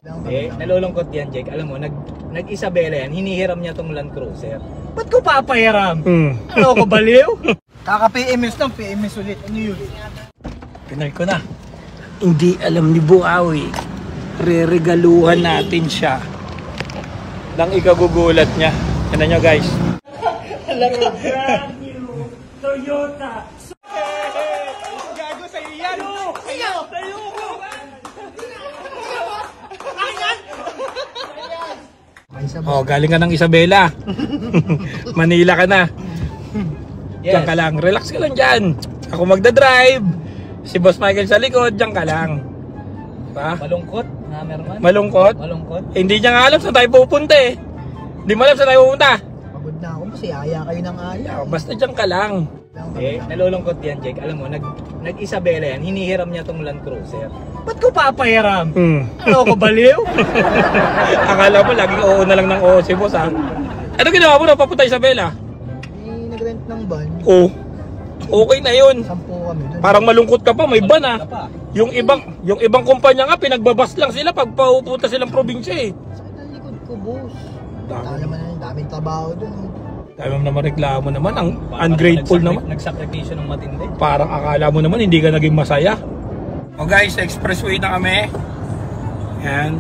Nalulungkot yan, Jake. Alam mo, nag-Isabela yan, hinihiram niya tong Land Cruiser. Ba't ko papahiram? Ano ko, baliw? Kaka-PMS lang, PMS ulit. Ano yun? Pinay ko na. Hindi alam ni Buawi. Re-regaluhan natin siya. Lang ikagugulat niya. Yan nyo guys. Alam mo, brand new Toyota. Gago sa'yo yan. Sa'yo! Sa'yo! Oh, galing ka ng Isabela. Manila ka na. Yes. Diyan ka lang. Relax ka lang dyan. Ako magdadrive. Si Boss Michael sa likod. Diyan ka lang. Diba? Malungkot? Hammerman? Malungkot? Malungkot? Eh, hindi niya nga alam saan tayo pupunta eh. Hindi mo alam saan tayo pupunta. Pagod na ako kasi aya kayo ng aya. Basta diyan ka lang. Nalulungkot yan, Jake. Alam mo, nag-Isabela yan, hinihiram niya tong Land Cruiser. Ba't ko papahiram? Ano ko, baliw? Akala mo laging oo na lang ng oo si Boss ha. Ano ginawa mo na papunta Isabela? Nag-rent ng van. Oh. Okay na yun. 10 kami dun. Parang malungkot ka pa, may ban ha. Yung ibang kumpanya nga pinagbabas lang sila pag pupunta silang probinsya eh. Sakit ang likod ko, boss. Wala naman na, daming trabaho dun. Dahil mo naman reklamo naman, ang ungrateful naman. Nagsakripisyo ng matindi. Parang akala mo naman hindi ka naging masaya. O guys, expressway na kami. Yan.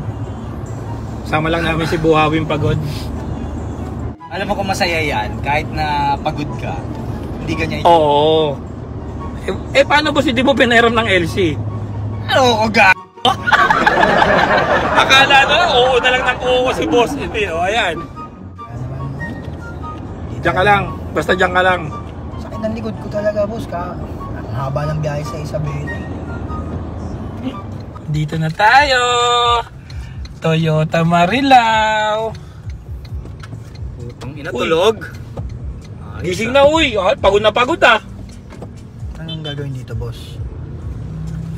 Sama lang namin si Buhawing Pagod. Alam mo kung masaya yan, kahit na pagod ka, hindi ganyan. Oo. Paano boss, hindi mo pinahiram ng LC? Ano ko, ga? Akala na, oo na lang ng oo si boss. Hindi, o ayan. Diyan ka lang, basta diyan ka lang. Sakit ang likod ko talaga, boss. Ang haba ng biyahe sa Isabela. Dito na tayo. Toyota Marilao. Putang ina, tulog. Gising na uy. Pagod na pagod ah. Anong gagawin dito, boss?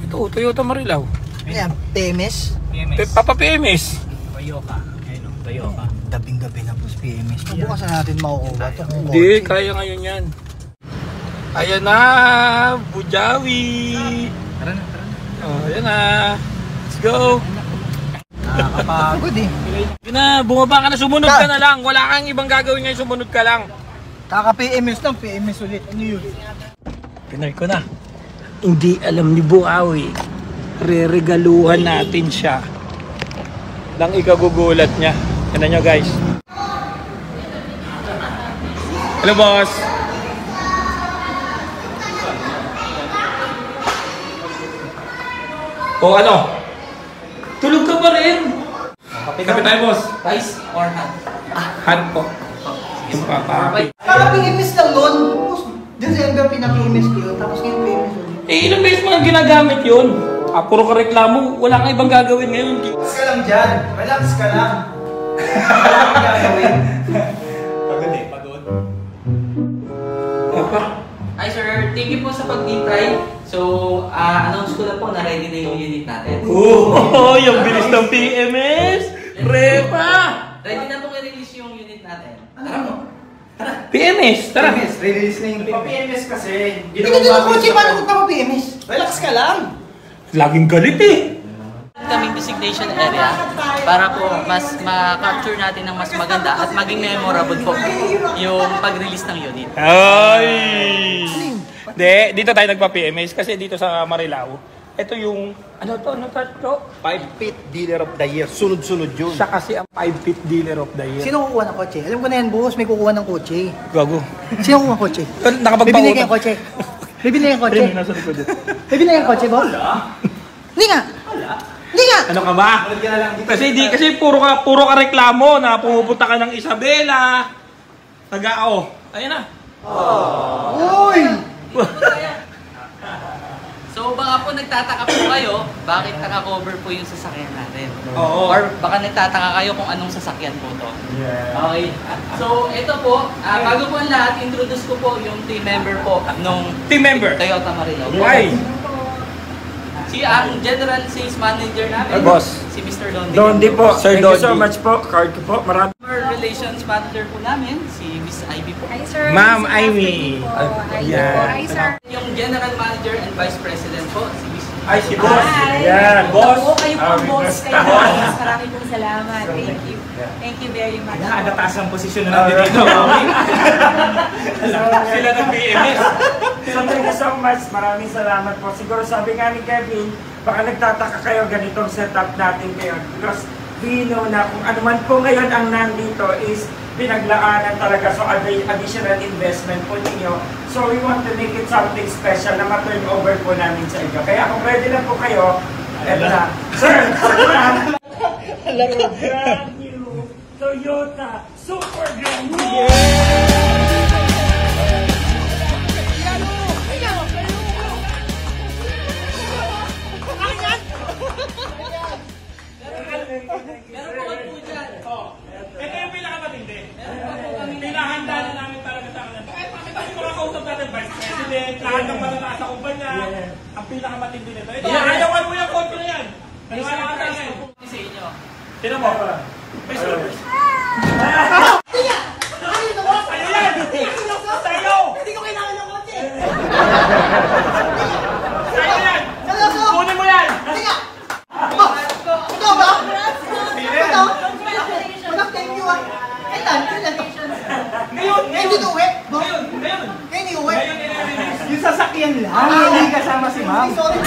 Ito, Toyota Marilao. Ayan, PMS? Papa PMS. Toyota. Ayun o, Toyota. Gabing-gabi na, boss, PMS. Bukas na natin makukuha ito. Hindi, kaya ngayon yan. Ayan na, Bujawi. Tara na, tara na. Oh, ayan na. Let's go. Nakakapagod eh. Yun na, bumaba ka na, sumunod ka na lang. Wala kang ibang gagawin ngayon, sumunod ka lang. Kaka-PMS lang, PMS ulit. Ano yun? Pinay ko na. Hindi alam ni Buawi. Re-regaluhan natin siya. Lang ikagugulat niya. Yan nyo guys. Hello boss. O ano? Tulog ka pa rin. Kape tayo boss. Rice or hand? Hand po. Kaka-PMS lang nun. Boss, dyan sa MBR pinaka-PMS ko yun. Tapos ngayon PMS ulit. Eh ilang beses mo nang ginagamit yun? Puro ka reklamo. Wala kang ibang gagawin ngayon. Relax ka lang dyan. Relax ka lang. Wala kang gagawin. Pagod eh, pagod. Hi sir, thank you po sa pag-try. So, announce ko lang po na ready na yung unit natin. Oh, yung bilis ng PMS! Repa! Ready na pong i-release yung unit natin. Tara po. PMS, tara! Release na yung PMS kasi. Hindi na kotse, paano kung PMS? Relax ka lang. Laging galit eh! Kaming designation area para po mas ma-capture natin ng mas maganda at maging memorable po yung pag-release ng unit. Ay! Dito tayo nagpa-PMS kasi dito sa Marilao, ito yung, ano to? 5-feet dealer of the year. Sunod-sunod yun. Siya kasi ang 5-feet dealer of the year. Sino kukuha ng kotse? Alam ko na yan, boss. May kukuha ng kotse. Gago. Sino kukuha ng kotse? Nakapagpautang. Bibili kayong kotse. Bibili kayong kotse. Bibili kayong kotse, boss? Hindi nga. Hindi nga. Ano ka ba? Kasi puro ka reklamo na pumupunta ka ng Isabela. Nag-ao. Ayun na. Uy! So baka po nagtataka po kayo bakit naka-cover po yung sasakyan natin. Oo. Or baka nagtataka kayo kung anong sasakyan po to. Okay. So ito po, bago po ang lahat, introduce ko po yung team member po nung Team member. Toyota Marilao. Why? Si ang General Sales Manager namin, Boss. si Mr. Dondi. Dondi po. Sir Thank you so Dondi. much po. Card ko po. Marami. Customer Relations Manager po namin, si Miss Ivy po. Hi sir. Ma'am Good Ivy. afternoon po. Hi, Yeah. hi sir. Yung General Manager and Vice President po, si Miss Ay, si boss. Yan, boss. Oo, kayo po, boss. Kayo po, boss. Maraming pong salamat. Thank you. Thank you very much. Nakataas ang posisyon na natin dito. Sila ng BMS. So thank you so much. Maraming salamat po. Siguro sabi nga ni Kevin, baka nagtataka kayo ganitong setup natin ngayon. Because we know na kung ano man po ngayon ang nandito is pinaglaanan talaga. So additional investment po ninyo. So we want to make it something special na ma-turn over po namin sa inyo. Kaya kung ready na po kayo, eto na. Sir, brand new Toyota Super Grand Ito yung pinakamatindi. Pinahanda na namin talaga sa kanila. Kahit kami makakausap natin, Vice President, lahat ng malalakas sa kumpanya, ang pinakamatindi nito. Ito, ayawan mo yung kontra yan. Naniwala ka sa akin. Sa inyo. Sino mo? Face orders. Sa'yo yan! Sa'yo! Hindi ko kailangan ng kotse! Sa'yo yan! Seryoso! Kunin mo yan! Teka! Ito ba? Ito? Walang thank you ah. Kailan? Ngayon! Eh, hindi to uwi? Ngayon! Eh, hindi uwi? Ngayon i-release. Yung sasakyan lang, hindi kasama si ma'am. Sorry.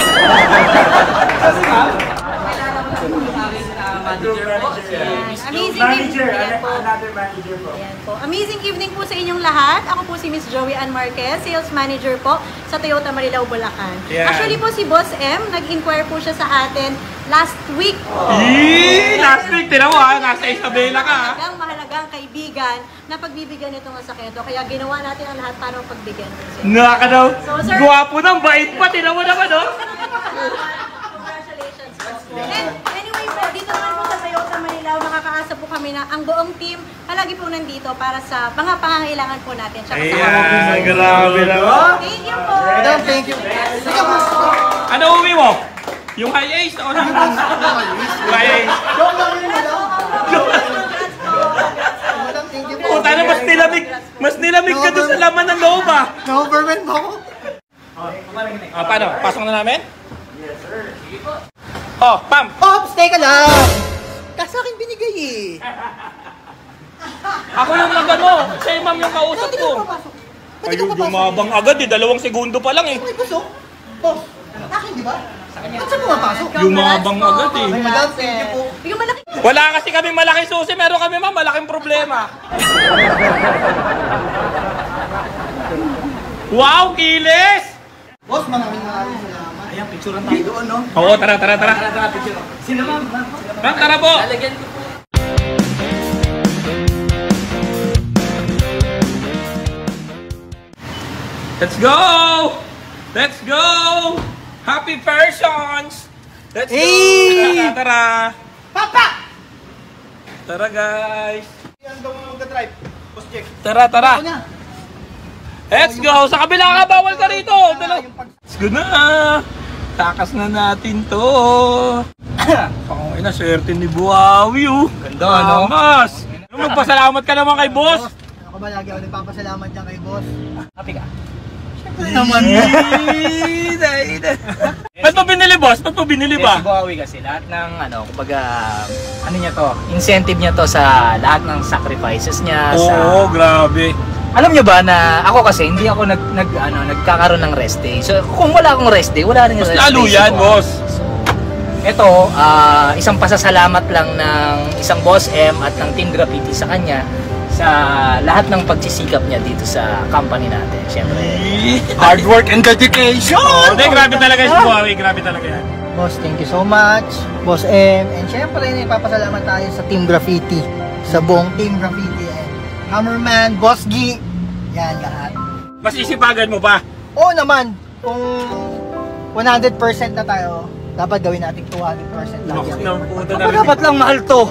Kasi ma'am, Manager po, si Miss Amazing Manager, evening. Ayan po. another manager po. Ayan po. Amazing evening po sa inyong lahat. Ako po si Miss Joey Ann Marquez, Sales Manager po sa Toyota Marilao, Bulacan. Yan. Actually po si Boss M, nag-inquire po siya sa atin last week. Last week, tira mo ha, nasa Isabela ka ha. Mahalagang kaibigan na pagbibigyan itong sakito. Kaya ginawa natin ang lahat para pagbigyan. Naka daw, So, sir- guwapo ng bait pa, tira mo naman oh. Congratulations po. And anyway po, dito naman po sa Toyota Marilao, nakakaasa po kami na ang buong team palagi po nandito para sa mga pangangailangan po natin. Tsaka sa Ayan, grabe naman. Thank you po. Madam, thank you. Teka po. Ano uwi mo? Yung high ace o na? High ace. Joke lang yun, madam. Madam, thank you po. Puta na, mas nilamig ka doon sa laman ng loob ah. Na-overwhelm ako. Paano? Pasok na namin? Yes, sir. Oh, Pam! Pops, teka lang. Kasi akin binigay eh. Ako yung nagano, siya yung ma'am yung kausap Hindi ka ko. papasok. Ba't di Ayun, ka papasok? gumabang agad eh, 2 segundo pa lang eh. May gusto? Pops, akin di ba? Ba't saan pumapasok? Gumabang agad eh. Ay, madam, thank you po. Yung malaki. Wala kasi kami malaking susi, meron kami ma'am malaking problema. Wow, kilis! Boss, maraming salamat. ayan, picturean tayo doon, no? Oo, tara. Tara, picture. Sino ma'am? Ma'am, tara po! Lalagyan ko po. Let's go! Let's go! Happy persons! Let's Hey! go! Tara! Papa! Tara guys! Yan daw mga magka-drive. Boss Jack. Tara! Ako na. Let's go! Sa kabila ka, bawal ka rito! Let's go na! Takas na natin to! Pangawin na, swerte ni Buhawi oh! Ganda, ano? Mas! Magpasalamat ka naman kay boss! Ako ba lagi ako nagpapasalamat dyan kay boss? Happy ka? Siyempre naman. Ba't mo binili boss? Ba't mo binili Si ba? Buhawi kasi lahat ng kumbaga, ano niya to, incentive niya to sa lahat ng sacrifices niya. Oo, grabe. Alam niyo ba na ako kasi hindi ako nagkakaroon ng rest day. So kung wala akong rest day, wala rin yung Mas rest lalo day. yan, So, boss. ito, isang pasasalamat lang ng isang Boss M at ng Team Graffiti sa kanya sa lahat ng pagsisikap niya dito sa company natin. Siyempre, Hard work and dedication! Oh, hindi, grabe talaga si Buhawi. Grabe talaga yan. Boss, thank you so much. Boss M. And syempre, ipapasalamat tayo sa Team Graffiti. Sa buong Team Graffiti. And Hammerman, Boss G. Yan lahat. Mas isipagan mo pa. Oo naman, kung 100% na tayo, dapat gawin natin 200% lang. Naku, ng puta na dapat lang mahal to.